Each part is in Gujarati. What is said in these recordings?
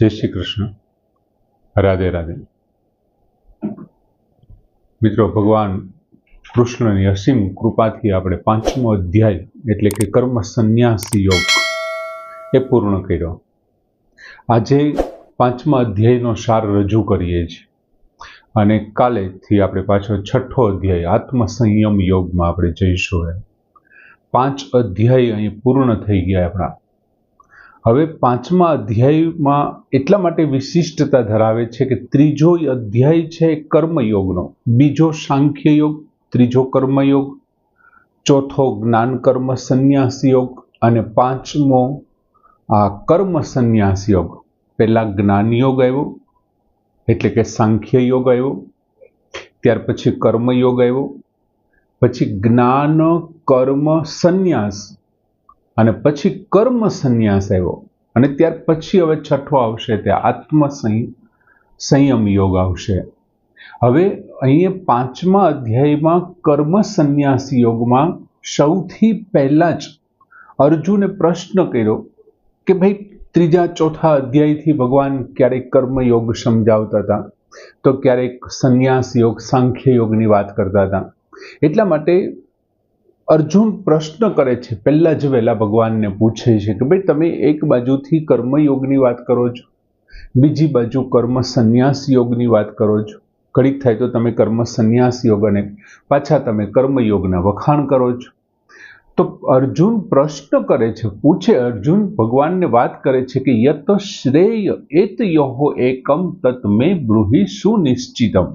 જય શ્રી કૃષ્ણ, રાધે રાધે. મિત્રો, ભગવાન કૃષ્ણની અસીમ કૃપાથી આપણે 5મો અધ્યાય એટલે કે કર્મ સંન્યાસ યોગ એ પૂર્ણ કર્યો. આજે 5મા અધ્યાયનો સાર રજૂ કરીએ છીએ અને કાલેથી આપણે પાછો 6થો અધ્યાય આત્મસંયમ યોગમાં આપણે જઈશું. 5 અધ્યાય અહીં પૂર્ણ થઈ ગયા આપણા. હવે 5મા અધ્યાયમાં એટલા માટે વિશિષ્ટતા ધરાવે છે કે ત્રીજો અધ્યાય છે કર્મયોગનો, બીજો સાંખ્ય યોગ, ત્રીજો કર્મયોગ, ચોથો જ્ઞાન કર્મ સંન્યાસ યોગ અને 5મો આ કર્મ સંન્યાસ યોગ. પહેલા જ્ઞાન યોગ આવ્યો એટલે કે સાંખ્ય યોગ આવ્યો, ત્યાર પછી કર્મયોગ આવ્યો, પછી જ્ઞાન કર્મ સંન્યાસ અને પછી કર્મ સંન્યાસ આવ્યો અને ત્યાર પછી હવે 6થો આવશે તે આત્મ સંયમ યોગ આવશે. હવે અહીંયા 5મા અધ્યાયમાં કર્મ સંન્યાસ યોગમાં સૌથી પહેલા જ અર્જુને પ્રશ્ન કર્યો કે ભાઈ ત્રીજા ચોથા અધ્યાયથી ભગવાન ક્યારેક કર્મયોગ સમજાવતા હતા તો ક્યારેક સંન્યાસ યોગ સાંખ્ય યોગની વાત કરતા હતા. એટલા માટે અર્જુન પ્રશ્ન કરે છે, પહેલા જ વહેલા ભગવાનને પૂછે છે કે ભાઈ તમે એક બાજુથી કર્મયોગની વાત કરો છો, બીજી બાજુ કર્મ સંન્યાસ યોગની વાત કરો છો, ઘડીક થાય તો તમે કર્મ સંન્યાસ યોગ અને પાછા તમે કર્મયોગના વખાણ કરો છો. તો અર્જુન પ્રશ્ન કરે છે, પૂછે અર્જુન ભગવાનને વાત કરે છે કે યત શ્રેય એત યહો એકમ તત મે બ્રૂહિ સુનિશ્ચિતમ.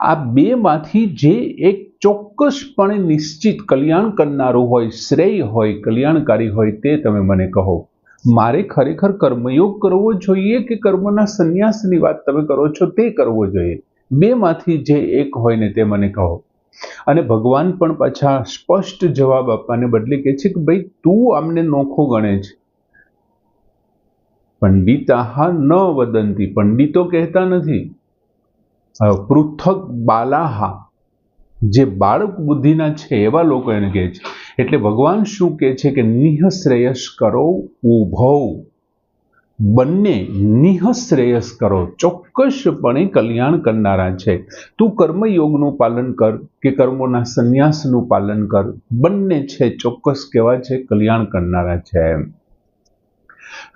આ બેમાંથી જે એક ચોક્કસપણે નિશ્ચિત કલ્યાણ કરનારું હોય, શ્રેય હોય, કલ્યાણકારી હોય તે તમે મને કહો. મારે ખરેખર કર્મયોગ કરવો જોઈએ કે કર્મના સંન્યાસની વાત તમે કરો છો તે કરવો જોઈએ? બેમાંથી જે એક હોય ને તે મને કહો. અને ભગવાન પણ પાછા સ્પષ્ટ જવાબ આપવાને બદલે કહે છે કે ભાઈ તું આમને નોખો ગણે છે. પંડિતાહ ન વદંતી, પંડિતો કહેતા નથી. પૃથક બાલાહા, જે બાળક બુદ્ધિના છે એવા લોકો એને કહે છે. એટલે ભગવાન શું કહે છે કે નિઃશ્રેયસ કરો ઉભૌ, બંને નિઃશ્રેયસ કરો, ચોક્કસપણે કલ્યાણ કરનારા છે. તું કર્મયોગનું પાલન કર કે કર્મોના સંન્યાસનું પાલન કર, બંને છે ચોક્કસ કેવા છે, કલ્યાણ કરનારા છે.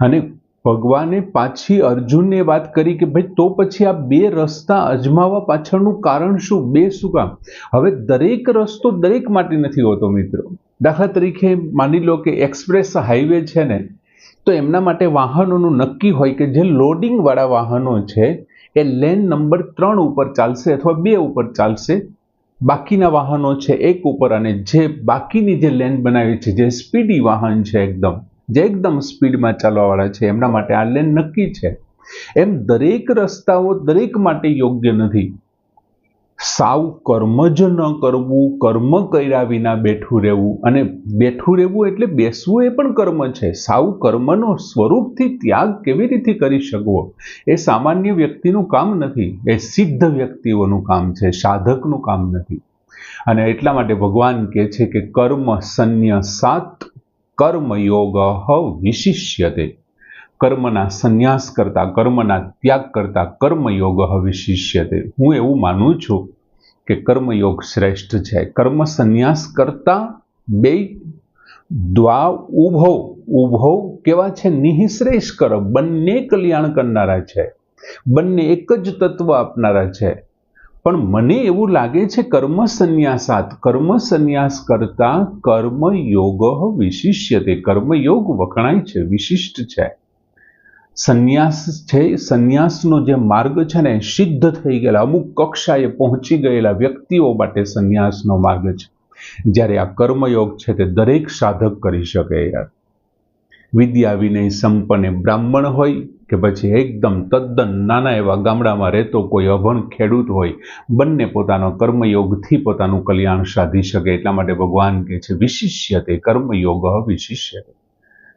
અને ભગવાને પાછી અર્જુનને વાત કરી કે ભાઈ તો પછી આ બે રસ્તા અજમાવવા પાછળનું કારણ શું? બે શું કામ? હવે દરેક રસ્તો દરેક માટે નથી હોતો મિત્રો. દાખલા તરીકે માની લો કે એક્સપ્રેસ હાઈવે છે ને, તો એમના માટે વાહનોનું નક્કી હોય કે જે લોડિંગ વાળા વાહનો છે એ લેન નંબર 3 ઉપર ચાલશે અથવા 2 ઉપર ચાલશે, બાકીના વાહનો છે 1 ઉપર, અને જે બાકીની જે લેન બનાવી છે, જે સ્પીડી વાહન છે જે એકદમ સ્પીડમાં ચાલવાવાળા છે એમના માટે આ લેન નક્કી છે. એમ દરેક રસ્તાઓ દરેક માટે યોગ્ય નથી. સાવ કર્મ જ ન કરવું, કર્મ કર્યા વિના બેઠું રહેવું, અને બેઠું રહેવું એટલે બેસવું એ પણ કર્મ છે. સાવ કર્મનો સ્વરૂપથી ત્યાગ કેવી રીતે કરી શકવો એ સામાન્ય વ્યક્તિનું કામ નથી, એ સિદ્ધ વ્યક્તિઓનું કામ છે, સાધકનું કામ નથી. અને એટલા માટે ભગવાન કહે છે કે કર્મ સંન્યાસાત કર્મયોગ વિશિષ્યતે. કર્મના સંન્યાસ કરતા, કર્મના ત્યાગ કરતા કર્મયોગ વિશિષ્યતે. હું એવું માનું છું કે કર્મયોગ શ્રેષ્ઠ છે. કર્મ સંન્યાસ કરતા બે દ્વા ઉભો કેવા છે? નિઃશ્રેષ કર, બંને કલ્યાણ કરનારા છે, બંને એક જ તત્વ આપનારા છે. પણ મને એવું લાગે છે કર્મ સંન્યાસાત, કર્મ સંન્યાસ કરતા કર્મયોગ વિશિષ્યતે. કર્મયોગ વખણાય છે, વિશિષ્ટ છે. સંન્યાસ છે, સંન્યાસનો જે માર્ગ છે ને, સિદ્ધ થઈ ગયેલા, અમુક કક્ષાએ પહોંચી ગયેલા વ્યક્તિઓ માટે સંન્યાસનો માર્ગ છે. જ્યારે આ કર્મયોગ છે તે દરેક સાધક કરી શકે. યાર, વિદ્યા વિનય સંપન્ન બ્રાહ્મણ હોય કે પછી એકદમ તદ્દન નાના એવા ગામડામાં રહેતો કોઈ અભણ ખેડૂત હોય, બંને પોતાનો કર્મયોગથી પોતાનું કલ્યાણ સાધી શકે. એટલા માટે ભગવાન કહે છે વિશિષ્યતે, કર્મયોગ વિશિષ્યતે.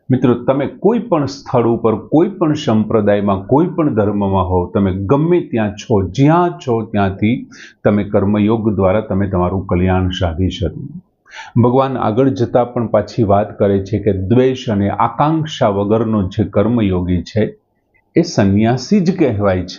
મિત્રો, તમે કોઈ પણ સ્થળ ઉપર, કોઈ પણ સંપ્રદાયમાં, કોઈ પણ ધર્મમાં હો, તમે ગમે ત્યાં છો, જ્યાં છો ત્યાંથી તમે કર્મયોગ દ્વારા તમે તમારું કલ્યાણ સાધી શકો. ભગવાન આગળ જતા પણ પાછી વાત કરે છે કે દ્વેષ અને આકાંક્ષા વગરનો જે કર્મયોગી છે એ સંન્યાસી જ કહેવાય છે.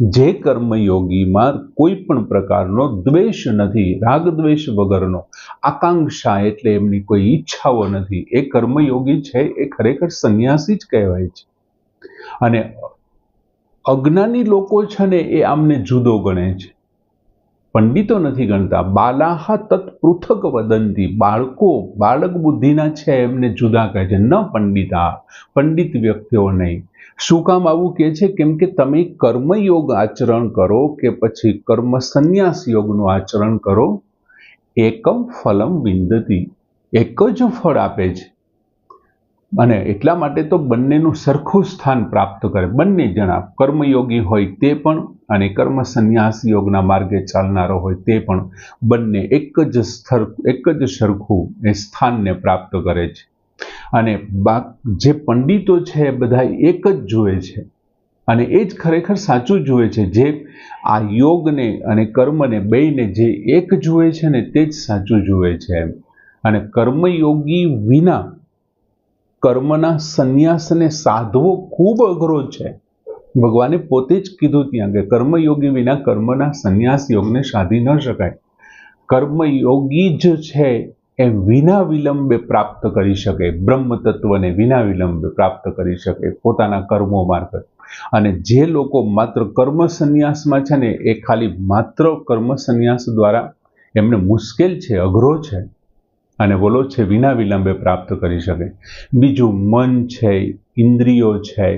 જે કર્મયોગીમાં કોઈ પણ પ્રકારનો દ્વેષ નથી, રાગ દ્વેષ વગરનો, આકાંક્ષા એટલે એમની કોઈ ઈચ્છાઓ નથી, એ કર્મયોગી છે એ ખરેખર સંન્યાસી જ કહેવાય છે. અને અજ્ઞાની લોકો છે ને એ આમને જુદો ગણે છે, પંડિતો નથી ગણતા. બાલાહા તત્પૃથક વદંતી, બાળક બુદ્ધિના છે એમને જુદા કહે છે, ન પંડિતા, પંડિત વ્યક્તિઓ નહીં. શું કામ આવું કહે છે? કેમ કે તમે કર્મયોગ આચરણ કરો કે પછી કર્મ સંન્યાસ યોગનું આચરણ કરો, એકમ ફલમ વિંદતી, એક જ ફળ આપે છે. અને એટલા માટે તો બંનેનું સરખું સ્થાન પ્રાપ્ત કરે. બંને જણા કર્મયોગી હોય તે પણ અને કર્મ સંન્યાસ યોગના માર્ગે ચાલનારો હોય તે પણ, બંને એક જ સરખું એ સ્થાનને પ્રાપ્ત કરે છે. અને જે પંડિતો છે એ બધા એક જ જુએ છે, અને એ જ ખરેખર સાચું જુએ છે. જે આ યોગને અને કર્મને બેયને જે એક જુએ છે ને તે જ સાચું જુએ છે. અને કર્મયોગી વિના કર્મના સંન્યાસને સાધવો ખૂબ અઘરો છે. ભગવાને પોતે જ કીધું ત્યાં કે કર્મયોગી વિના કર્મના સંન્યાસ યોગને સાધી ન શકાય. કર્મયોગી જ છે એ વિના વિલંબે પ્રાપ્ત કરી શકે, બ્રહ્મ તત્વને વિના વિલંબે પ્રાપ્ત કરી શકે પોતાના કર્મો મારફત. અને જે લોકો માત્ર કર્મ સંન્યાસમાં છે ને એ ખાલી માત્ર કર્મ સંન્યાસ દ્વારા એમને મુશ્કેલ છે, અઘરો છે, અને બોલો છે વિના વિલંબે પ્રાપ્ત કરી શકે. બીજું મન છે, ઇન્દ્રિયો છે,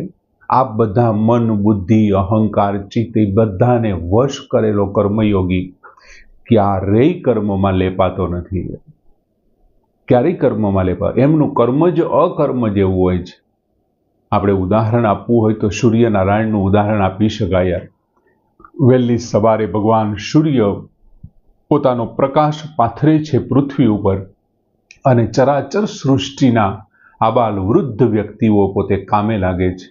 આ બધા મન, બુદ્ધિ, અહંકાર, ચિત્ત એ બધાને વશ કરેલો કર્મયોગી ક્યારેય કર્મમાં લેપાતો નથી, ક્યારેય કર્મમાં લેપાતો. એમનું કર્મ જ અકર્મ જેવું હોય છે. આપણે ઉદાહરણ આપવું હોય તો સૂર્યનારાયણનું ઉદાહરણ આપી શકાય. વહેલી સવારે ભગવાન સૂર્ય પોતાનો પ્રકાશ પાથરે છે પૃથ્વી ઉપર, અને ચરાચર સૃષ્ટિના આબાલ વૃદ્ધ વ્યક્તિઓ પોતે કામે લાગે છે.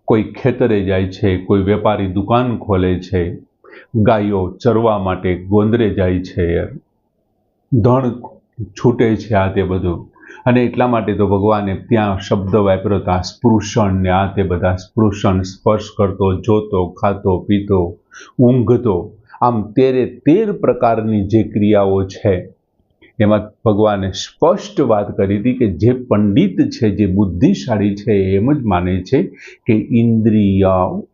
કોઈ ખેતરે જાય છે, કોઈ વેપારી દુકાન ખોલે છે, ગાયો ચરવા માટે ગોંદરે જાય છે, ધણ છૂટે છે, આ તે બધું. અને એટલા માટે તો ભગવાને ત્યાં શબ્દ વાપર્યો હતા, સ્પૃશન ને આ તે બધા. સ્પૃશન, સ્પર્શ કરતો, જોતો, ખાતો, પીતો, ઊંઘતો, આમ 13 પ્રકારની જે ક્રિયાઓ છે એમાં ભગવાને સ્પષ્ટ વાત કરી હતી કે જે પંડિત છે, જે બુદ્ધિશાળી છે, એમ જ માને છે કે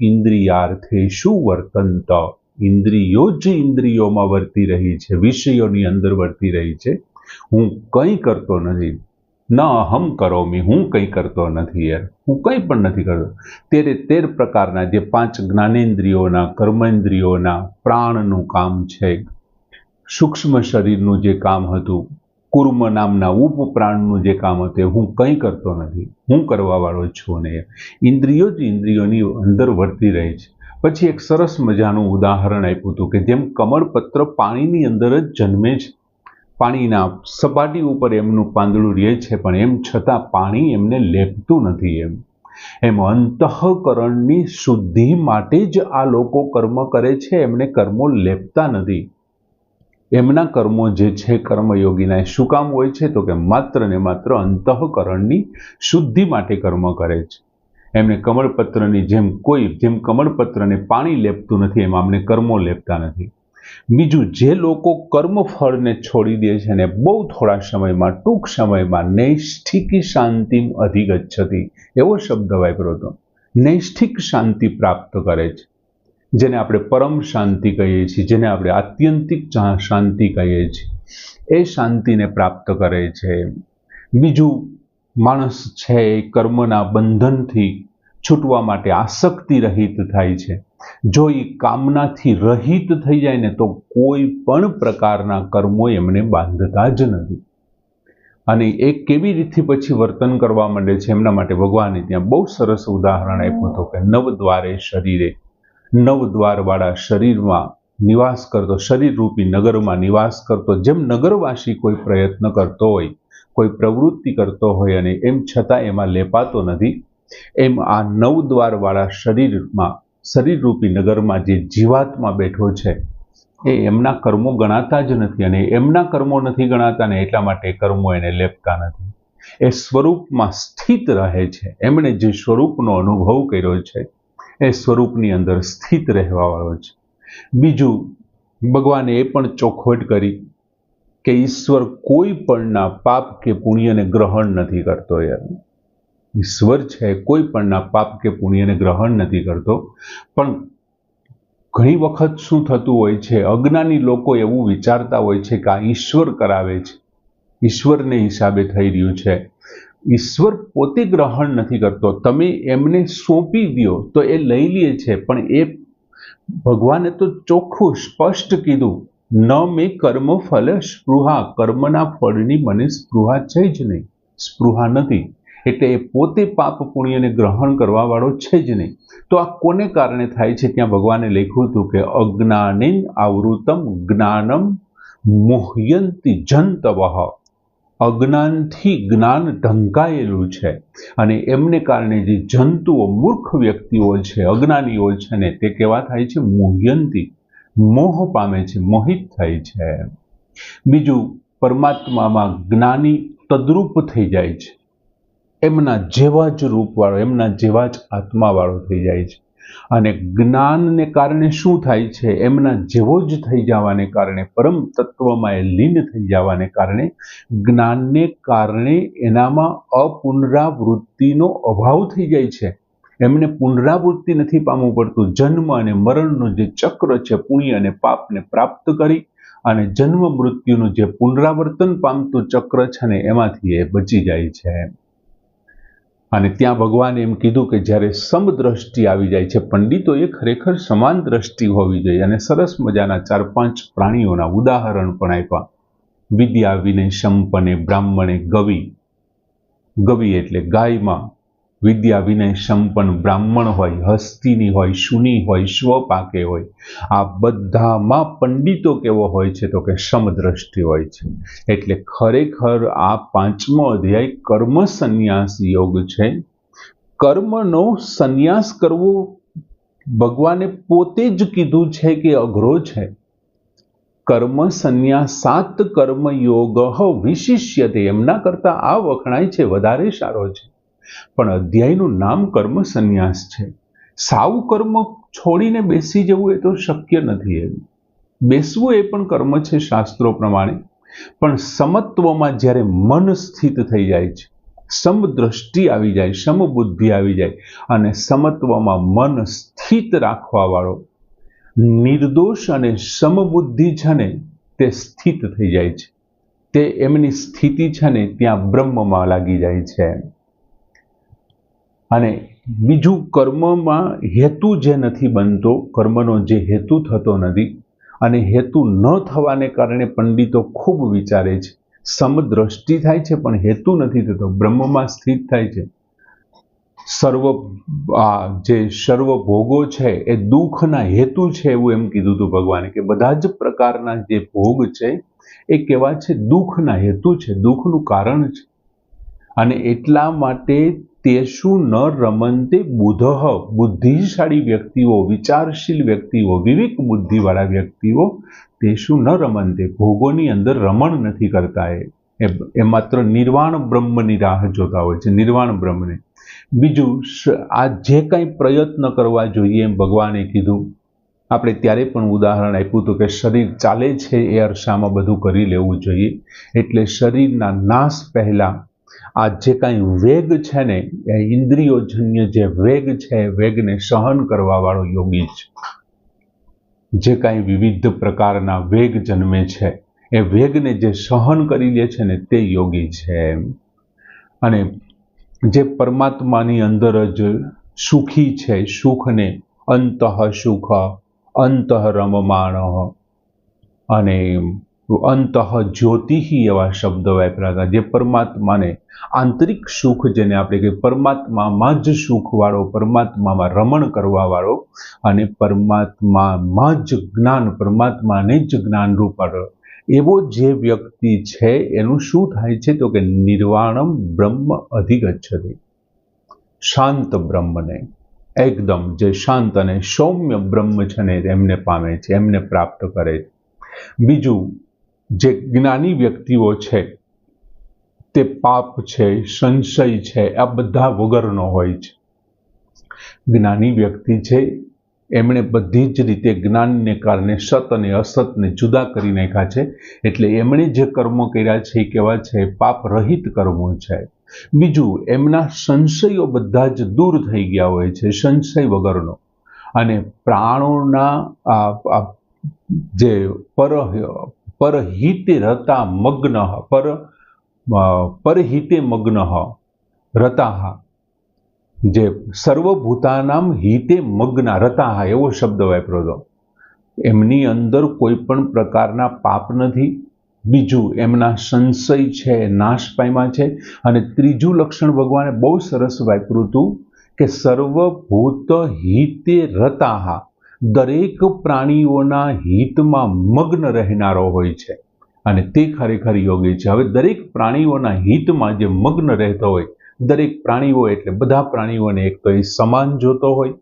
ઇન્દ્રિયાર્થે શું વર્તંત, ઇન્દ્રિયો જ ઇન્દ્રિયોમાં વર્તી રહી છે, વિષયોની અંદર વર્તી રહી છે. હું કંઈ કરતો નથી, ન અહમ કરોમી, હું કંઈ કરતો નથી યાર, હું કંઈ પણ નથી કરતો. 13 પ્રકારના જે 5 જ્ઞાનેન્દ્રિયોના, કર્મેન્દ્રિયોના, પ્રાણનું કામ છે, સૂક્ષ્મ શરીરનું જે કામ હતું, કુર્મ નામના ઉપપ્રાણનું જે કામ હતું, હું કંઈ કરતો નથી, હું કરવાવાળો છું નહીં. ઇન્દ્રિયો જ ઇન્દ્રિયોની અંદર વર્તી રહી છે. પછી એક સરસ મજાનું ઉદાહરણ આપ્યું હતું કે જેમ કમળપત્ર પાણીની અંદર જ જન્મે છે, પાણીના સપાટી ઉપર એમનું પાંદડું રહે છે, પણ એમ છતાં પાણી એમને લેપતું નથી. એમ અંતઃકરણની શુદ્ધિ માટે જ આ લોકો કર્મ કરે છે, એમને કર્મો લેપતા નથી. એમના કર્મો જે છે કર્મયોગીના એ શું કામ હોય છે? તો કે માત્ર ને માત્ર અંતઃકરણની શુદ્ધિ માટે કર્મ કરે છે. એમને કમળપત્રની જેમ કમળપત્રને પાણી લેપતું નથી, એમ અમને કર્મો લેપતા નથી. બીજું, જે લોકો કર્મફળને છોડી દે છે ને બહુ થોડા સમયમાં, ટૂંક સમયમાં નૈષ્ઠિકી શાંતિમ અધિગચ્છતિ, એવો શબ્દ વાપર્યો હતો. નૈષ્ઠિક શાંતિ પ્રાપ્ત કરે છે, જેને આપણે પરમ શાંતિ કહીએ છીએ, જેને આપણે આત્યંતિક શાંતિ કહીએ છીએ, એ શાંતિને પ્રાપ્ત કરે છે. બીજું, માણસ છે એ કર્મના બંધનથી છૂટવા માટે આસક્તિ રહિત થાય છે. જો એ કામનાથી રહિત થઈ જાય ને તો કોઈ પણ પ્રકારના કર્મો એમને બાંધતા જ નથી. અને એ કેવી રીતે પછી વર્તન કરવા માંડે છે એમના માટે ભગવાને ત્યાં બહુ સરસ ઉદાહરણ આપ્યું હતું કે નવદ્વારે શરીરે, 9 દ્વારવાળા શરીરમાં નિવાસ કરતો, શરીરરૂપી નગરમાં નિવાસ કરતો, જેમ નગરવાસી કોઈ પ્રયત્ન કરતો હોય, કોઈ પ્રવૃત્તિ કરતો હોય અને એમ છતાં એમાં લેપાતો નથી, એમ આ 9 દ્વારવાળા શરીરમાં, શરીરરૂપી નગરમાં જે જીવાત્મા બેઠો છે એ એમના કર્મો ગણાતા જ નથી. અને એમના કર્મો નથી ગણાતા ને એટલા માટે કર્મો એને લેપતા નથી. એ સ્વરૂપમાં સ્થિત રહે છે. એમણે જે સ્વરૂપનો અનુભવ કર્યો છે એ સ્વરૂપની અંદર સ્થિત રહેવાવાળો છે. બીજું, ભગવાને એ પણ ચોખવટ કરી કે ઈશ્વર કોઈ પણના પાપ કે પુણ્યને ગ્રહણ નથી કરતો. યાર, ઈશ્વર છે કોઈ પણના પાપ કે પુણ્યને ગ્રહણ નથી કરતો. પણ ઘણી વખત શું થતું હોય છે, અજ્ઞાની લોકો એવું વિચારતા હોય છે કે આ ઈશ્વર કરાવે છે, ઈશ્વરને હિસાબે થઈ રહ્યું છે. ઈશ્વર પોતે ગ્રહણ નથી કરતો, તમે એમને સોંપી દો તો એ લઈ લે છે. પણ એ ભગવાને તો ચોખ્ખું સ્પષ્ટ કીધું, ન મેં કર્મ ફલ સ્પૃહા, કર્મના ફળની મને સ્પૃહા છે જ નહીં, સ્પૃહા નથી. એટલે એ પોતે પાપ પુણ્યને ગ્રહણ કરવા વાળો છે જ નહીં. તો આ કોને કારણે થાય છે? ત્યાં ભગવાને લખ્યું હતું કે અજ્ઞાનેન આવૃતમ જ્ઞાનમ મોહયંતી જંતવઃ. અજ્ઞાનથી જ્ઞાન ઢંકાયેલું છે અને એમને કારણે જે જંતુઓ, મૂર્ખ વ્યક્તિઓ છે, અજ્ઞાનીઓ છે ને, તે કેવા થાય છે? મોહયંતી, મોહ પામે છે, મોહિત થાય છે. બીજું, પરમાત્મામાં જ્ઞાની તદ્રુપ થઈ જાય છે, એમના જેવા જ રૂપવાળો, એમના જેવા જ આત્માવાળો થઈ જાય છે. અને જ્ઞાનને કારણે શું થાય છે? એમના જેવો જ થઈ જવાને કારણે, પરમ તત્વમાં એ લીન થઈ જવાને કારણે, જ્ઞાનને કારણે એનામાં અપુનરાવૃત્તિનો અભાવ થઈ જાય છે. એમને પુનરાવૃત્તિ નથી પામવું પડતું. જન્મ અને મરણનું જે ચક્ર છે, પુણ્ય અને પાપને પ્રાપ્ત કરી અને જન્મ મૃત્યુનું જે પુનરાવર્તન પામતું ચક્ર છે ને, એમાંથી એ બચી જાય છે. અને ત્યાં ભગવાને એમ કીધું કે જ્યારે સમદ્રષ્ટિ આવી જાય છે, પંડિતોએ ખરેખર સમાન દ્રષ્ટિ હોવી જોઈએ. અને સરસ મજાના 4-5 પ્રાણીઓના ઉદાહરણ પણ આપ્યા. વિદ્યા વિનય સંપન્ને બ્રાહ્મણે ગવિ, ગવિ એટલે ગાયમાં વિદ્યા વિનય સંપન્ન બ્રાહ્મણ હોય, હસ્તીની હોય, શુની હોય, સ્વપાકે હોય. આ બધામાં પંડિતો કેવો હોય છે? તો કે સમદ્રષ્ટિ હોય છે. એટલે ખરેખર આ 5મો અધ્યાય કર્મ સંન્યાસ યોગ છે. કર્મનો સંન્યાસ કરવો ભગવાને પોતે જ કીધું છે કે અઘરો છે. કર્મ સંન્યાસાત કર્મયોગ વિશિષ્યતે, એમના કરતા આ વખણાય છે, વધારે સારો છે. પણ અધ્યાયનું નામ કર્મ સંન્યાસ છે. સાવ કર્મ છોડીને બેસી જવું એ તો શક્ય નથી. બેસવું એ પણ કર્મ છે શાસ્ત્રો પ્રમાણે. પણ સમત્વમાં જ્યારે મન સ્થિત થઈ જાય છે, સમદ્રષ્ટિ આવી જાય, સમબુદ્ધિ આવી જાય અને સમત્વમાં મન સ્થિત રાખવા વાળો નિર્દોષ અને સમબુદ્ધિ છે ને, તે સ્થિત થઈ જાય છે. તે એમની સ્થિતિ છે ને, ત્યાં બ્રહ્મમાં લાગી જાય છે. અને બીજું, કર્મમાં હેતુ જે નથી બનતો, કર્મનો જે હેતુ થતો નથી, અને હેતુ ન થવાને કારણે પંડિતો ખૂબ વિચારે છે. સમદ્રષ્ટિ થાય છે પણ હેતુ નથી થતો, બ્રહ્મમાં સ્થિત થાય છે. જે સર્વ ભોગો છે એ દુઃખના હેતુ છે, એવું એમ કીધું હતું ભગવાને, કે બધા જ પ્રકારના જે ભોગ છે એ કેવા છે? દુઃખના હેતુ છે, દુઃખનું કારણ છે. અને એટલા માટે તેષુ ન રમંતે બુધઃ, બુદ્ધિશાળી વ્યક્તિઓ, વિચારશીલ વ્યક્તિઓ, વિવેક બુદ્ધિવાળા વ્યક્તિઓ, તેષુ ન રમંતે, ભોગોની અંદર રમણ નથી કરતા. એ માત્ર નિર્વાણ બ્રહ્મની રાહ જોતા હોય છે, નિર્વાણ બ્રહ્મને. બીજું, આ જે કંઈ પ્રયત્ન કરવા જોઈએ એમ ભગવાને કીધું. આપણે ત્યારે પણ ઉદાહરણ આપ્યું હતું કે શરીર ચાલે છે એ અરસામાં બધું કરી લેવું જોઈએ. એટલે શરીરના નાશ પહેલા આ જે કાંઈ વેગ છે ને, એ ઇન્દ્રિયોજન્ય જે વેગ છે, એ વેગને સહન કરવા વાળો યોગી છે. જે કાંઈ વિવિધ પ્રકારના વેગ જન્મે છે, એ વેગને જે સહન કરી લે છે ને, તે યોગી છે. અને જે પરમાત્માની અંદર જ સુખી છે, સુખને અંતઃ સુખ, અંતઃ રમમાણ અને અંતઃ જ્યોતિ એવા શબ્દો વાપર્યા હતા. જે પરમાત્માને આંતરિક સુખ, જેને આપણે કહીએ પરમાત્મામાં જ સુખવાળો, પરમાત્મામાં રમણ કરવાવાળો અને પરમાત્મામાં જ જ્ઞાન, પરમાત્માને જ જ્ઞાનરૂપ એવો જે વ્યક્તિ છે, એનું શું થાય છે? તો કે નિર્વાણમ બ્રહ્મ અધિગચ્છતિ, શાંત બ્રહ્મને, એકદમ જે શાંત અને સૌમ્ય બ્રહ્મ છે ને, એમને પામે છે, એમને પ્રાપ્ત કરે છે. બીજું, જે જ્ઞાની વ્યક્તિઓ છે તે પાપ છે, સંશય છે, આ બધા વગરનો હોય છે. જ્ઞાની વ્યક્તિ છે, એમણે બધી જ રીતે જ્ઞાનને કારણે સત અને અસતને જુદા કરી નાખ્યા છે. એટલે એમણે જે કર્મો કર્યા છે એ કેવા છે? પાપ રહિત કર્મો છે. બીજું, એમના સંશયો બધા જ દૂર થઈ ગયા હોય છે, સંશય વગરનો. અને પ્રાણોના જે પરહિતે રતા મગ્ન પરહિતે મગ્ન રતાહ, જે સર્વભૂતાનામ હિતે મગ્ન રતાહ એવો શબ્દ વાપર્યો હતો. એમની અંદર કોઈ પણ પ્રકારના પાપ નથી. બીજું, એમના સંશય છે નાશ પામ્યા છે. અને ત્રીજું લક્ષણ ભગવાને બહુ સરસ વાપર્યું હતું કે સર્વભૂત હિતે રતાહ, દરેક પ્રાણીઓના હિતમાં મગ્ન રહેનારો હોય છે. અને તે ખરેખર યોગી છે. હવે દરેક પ્રાણીઓના હિતમાં જે મગ્ન રહેતો હોય, દરેક પ્રાણીઓ એટલે બધા પ્રાણીઓને એક તો એ સમાન જોતો હોય,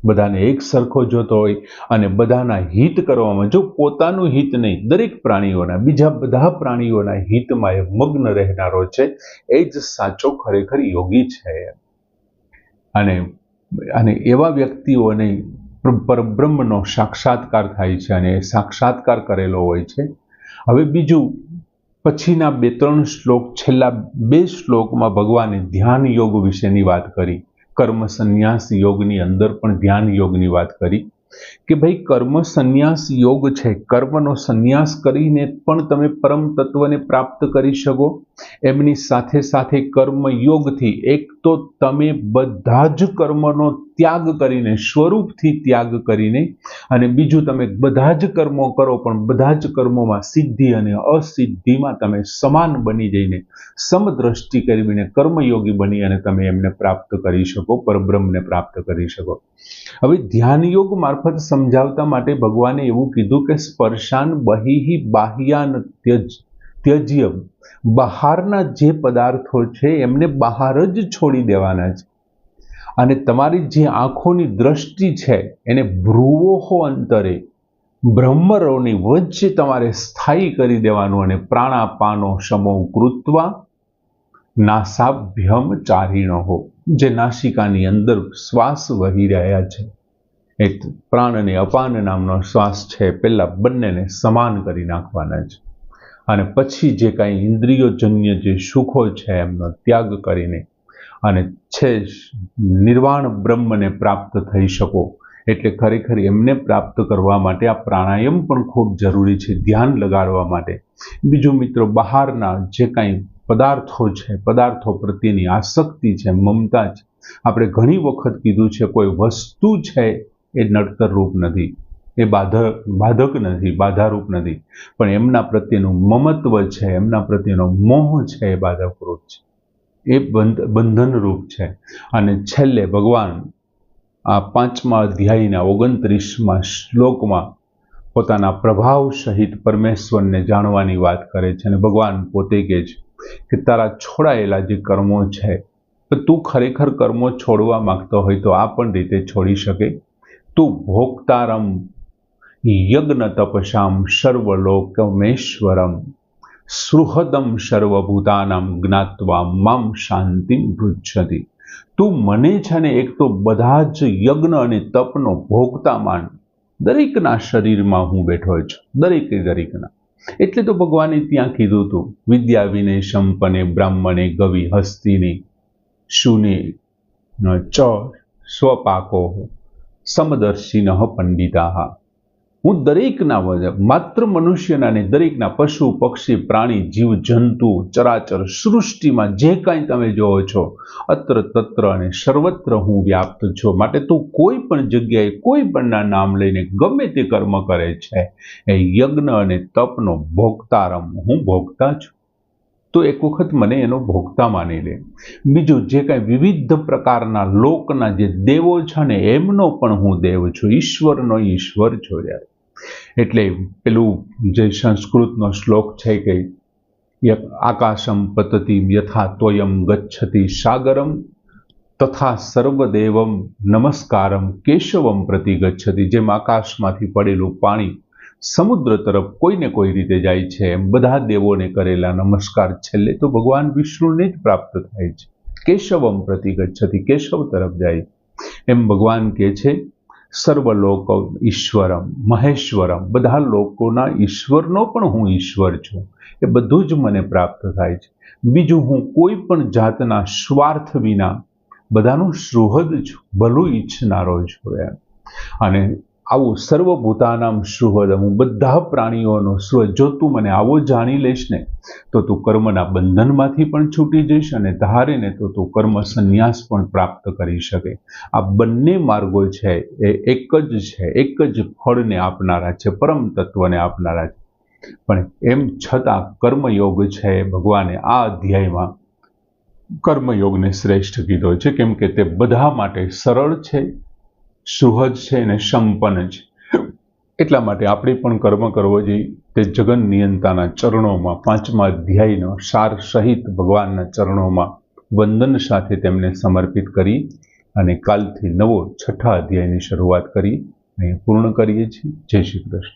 બધાને એક સરખો જોતો હોય, અને બધાના હિત કરવામાં, જો પોતાનું હિત નહીં, દરેક પ્રાણીઓના, બીજા બધા પ્રાણીઓના હિતમાં એ મગ્ન રહેનારો છે, એ જ સાચો ખરેખર યોગી છે. અને એવા વ્યક્તિઓને પરબ્રહ્મનો સાક્ષાત્કાર થાય છે, અને એ સાક્ષાત્કાર કરેલો હોય છે. હવે બીજું, પછીના 2-3 શ્લોક, છેલ્લા 2 શ્લોકમાં ભગવાને ધ્યાન યોગ વિશેની વાત કરી. કર્મ સંન્યાસ યોગની અંદર પણ ધ્યાન યોગની વાત કરી કે ભાઈ કર્મ સંન્યાસ યોગ છે, કર્મનો સંન્યાસ કરીને પણ તમે પરમ તત્વને પ્રાપ્ત કરી શકો. એમની સાથે સાથે કર્મ યોગથી એક તો તમે બધા જ કર્મનો ત્યાગ કરીને, સ્વરૂપથી ત્યાગ કરીને, અને બીજું તમે બધા જ કર્મો કરો પણ બધા જ કર્મોમાં સિદ્ધિ અને અસિદ્ધિમાં તમે સમાન બની જઈને સમદ્રષ્ટિ કરીને કર્મયોગી બની અને તમે એમને પ્રાપ્ત કરી શકો, પરબ્રહ્મને પ્રાપ્ત કરી શકો. હવે ધ્યાન યોગ મારફત સમજાવતા માટે ભગવાને એવું કીધું કે સ્પર્શાન બહિઃ બાહ્યાન ત્યજ્ય, બહારના જે પદાર્થો છે એમને બહાર જ છોડી દેવાના છે. અને તમારી જે આંખોની દ્રષ્ટિ છે એને ભ્રુવોહો અંતરે, બ્રહ્મરોની વચ્ચે તમારે સ્થાયી કરી દેવાનું. અને પ્રાણાપાનો સમો કૃત્વા નાસાભ્યમ ચારિણો, જે નાસિકાની અંદર શ્વાસ વહી રહ્યા છે, એક પ્રાણ અને અપાન નામનો શ્વાસ છે, પહેલા બંનેને સમાન કરી નાખવાના છે. અને પછી જે કાંઈ ઇન્દ્રિયોજન્ય જે સુખો છે એમનો ત્યાગ કરીને અને છે નિર્વાણ બ્રહ્મને પ્રાપ્ત થઈ શકો. એટલે ખરેખર એમને પ્રાપ્ત કરવા માટે આ પ્રાણાયામ પણ ખૂબ જરૂરી છે, ધ્યાન લગાડવા માટે. બીજું મિત્રો, બહારના જે કાંઈ પદાર્થો છે, પદાર્થો પ્રત્યેની આસક્તિ છે, મમતા છે, આપણે ઘણી વખત કીધું છે, કોઈ વસ્તુ છે એ નડતર રૂપ નથી, એ બાધક નથી, બાધારૂપ નથી, પણ એમના પ્રત્યેનું મમત્વ છે, એમના પ્રત્યેનો મોહ છે એ બાધકરૂપ છે, એ બંધનરૂપ છે. અને છેલ્લે ભગવાન આ 5મા અધ્યાયના 29મા શ્લોકમાં પોતાના પ્રભાવ સહિત પરમેશ્વરને જાણવાની વાત કરે છે. અને ભગવાન પોતે કહે છે કે તારા છોડાયેલા જે કર્મો છે, તો તું ખરેખર કર્મો છોડવા માંગતો હોય તો આ પણ રીતે છોડી શકે. તું ભોક્તારમ યજ્ઞ તપસામ સર્વલોકમેશ્વરમ સુહૃદમ સર્વભૂતાનામ જ્ઞાત્વા મામ શાંતિમ પૃચ્છતિ. તું મને છે ને એક તો બધા જ યજ્ઞ અને તપનો ભોગતા માન. દરેકના શરીરમાં હું બેઠો છું, દરેકના. એટલે તો ભગવાને ત્યાં કીધું હતું, વિદ્યા વિનય સંપન્ને બ્રાહ્મણે ગવિ હસ્તિને શુને ચ સ્વપાકો સમદર્શિન પંડિતા. હું દરેકના, માત્ર મનુષ્યના ને દરેકના, પશુ પક્ષી પ્રાણી જીવ જંતુ ચરાચર સૃષ્ટિમાં જે કાંઈ તમે જોવો છો, અત્ર તત્ર અને સર્વત્ર હું વ્યાપ્ત છું. માટે તું કોઈ પણ જગ્યાએ કોઈ પણના નામ લઈને ગમે તે કર્મ કરે છે, એ યજ્ઞ અને તપનો ભોગતારમ, હું ભોગતા છું. તો એક વખત મને એનો ભોગતા માની લે. બીજું, જે કાંઈ વિવિધ પ્રકારના લોકના જે દેવો છે ને એમનો પણ હું દેવ છું, ઈશ્વરનો ઈશ્વર છું. યાર, એટલે પેલું જે સંસ્કૃતનો શ્લોક છે કે આકાશમ પતતિ યથા તોયમ ગચ્છતિ સાગરમ તથા સર્વદેવમ નમસ્કારમ કેશવમ પ્રતિ ગચ્છતિ. જેમ આકાશમાંથી પડેલું પાણી સમુદ્ર તરફ કોઈને કોઈ રીતે જાય છે, એમ બધા દેવોને કરેલા નમસ્કાર છેલ્લે તો ભગવાન વિષ્ણુને જ પ્રાપ્ત થાય છે. કેશવમ પ્રતિ ગચ્છતિ, કેશવ તરફ જાય. એમ ભગવાન કહે છે સર્વલોક ઈશ્વરમ મહેશ્વરમ, બધા લોકોના ઈશ્વરનો પણ હું ઈશ્વર છું, એ બધું જ મને પ્રાપ્ત થાય છે. બીજું, હું કોઈ પણ જાતના સ્વાર્થ વિના બધાનું સુહૃદ છું, ભલું ઈચ્છનારો છું એમ. અને આવું સર્વભૂતાનામ સુહૃદ, હું બધા પ્રાણીઓનો સુહૃદ, જો તું મને આવો જાણી લઈશ ને તો તું કર્મના બંધનમાંથી પણ છૂટી જઈશ, અને ધારે ને તો તું કર્મ સંન્યાસ પણ પ્રાપ્ત કરી શકે. આ બંને માર્ગો છે એ એક જ છે, એક જ ફળને આપનારા છે, પરમ તત્વને આપનારા છે. પણ એમ છતાં કર્મયોગ છે, ભગવાને આ અધ્યાયમાં કર્મયોગને શ્રેષ્ઠ કીધો છે, કેમ કે તે બધા માટે સરળ છે, સુહજ છે અને સંપન્ન છે. એટલા માટે આપણે પણ કર્મ કરવો જોઈએ. તે જગન નિયંતાના ચરણોમાં 5મા અધ્યાયનો સાર સહિત ભગવાનના ચરણોમાં વંદન સાથે તેમને સમર્પિત કરી અને કાલથી નવો 6ઠા અધ્યાયની શરૂઆત કરી અહીં પૂર્ણ કરીએ છીએ. જય શ્રી કૃષ્ણ.